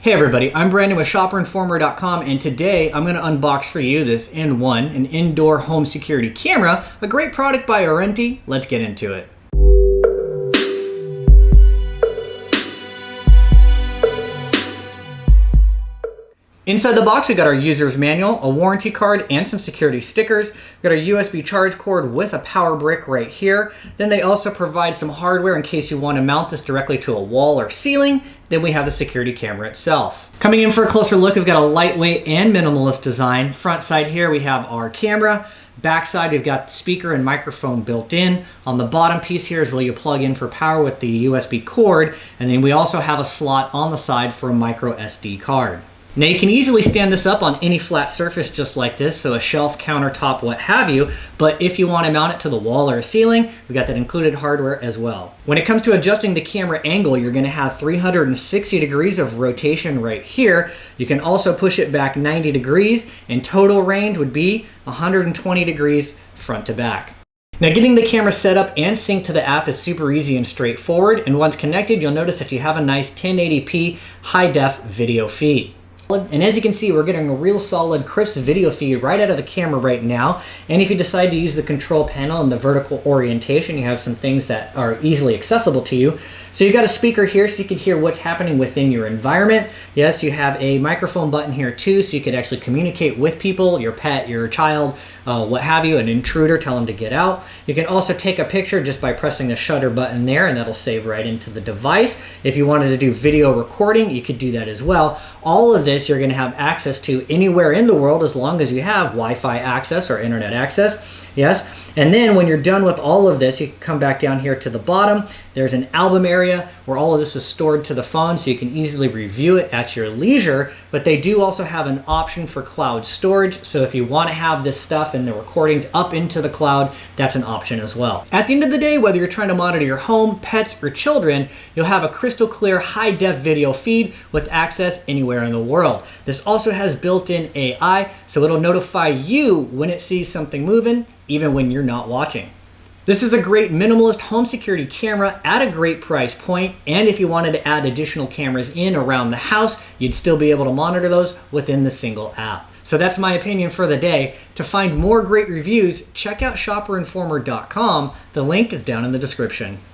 Hey everybody, I'm Brandon with ShopperInformer.com, and today I'm going to unbox for you this N1, an indoor home security camera, a great product by Arenti. Let's get into it. Inside the box, we got our user's manual, a warranty card, and some security stickers. We got our USB charge cord with a power brick right here. Then they also provide some hardware in case you want to mount this directly to a wall or ceiling. Then we have the security camera itself. Coming in for a closer look, we've got a lightweight and minimalist design. Front side here, we have our camera. Back side, we've got the speaker and microphone built in. On the bottom piece here is where you plug in for power with the USB cord. And then we also have a slot on the side for a micro SD card. Now you can easily stand this up on any flat surface just like this, so a shelf, countertop, what have you, but if you want to mount it to the wall or a ceiling, we've got that included hardware as well. When it comes to adjusting the camera angle, you're going to have 360 degrees of rotation right here. You can also push it back 90 degrees, and total range would be 120 degrees front to back. Now getting the camera set up and synced to the app is super easy and straightforward, and once connected, you'll notice that you have a nice 1080p high-def video feed. And as you can see, we're getting a real solid crisp video feed right out of the camera right now. And if you decide to use the control panel and the vertical orientation, you have some things that are easily accessible to you. So you've got a speaker here so you can hear what's happening within your environment. Yes, you have a microphone button here too, so you could actually communicate with people, your pet, your child, what have you, an intruder, tell them to get out. You can also take a picture just by pressing the shutter button there, and that'll save right into the device. If you wanted to do video recording, you could do that as well. All of this you're going to have access to anywhere in the world as long as you have Wi-Fi access or internet access. Yes, and then when you're done with all of this, you can come back down here to the bottom. There's an album area where all of this is stored to the phone, so you can easily review it at your leisure. But they do also have an option for cloud storage, so if you want to have this stuff and the recordings up into the cloud, that's an option as well. At the end of the day, whether you're trying to monitor your home, pets, or children, you'll have a crystal clear high-def video feed with access anywhere in the world. This also has built-in AI, so it'll notify you when it sees something moving, even when you're not watching. This is a great minimalist home security camera at a great price point, and if you wanted to add additional cameras in around the house, you'd still be able to monitor those within the single app. So that's my opinion for the day. To find more great reviews, check out ShopperInformer.com. The link is down in the description.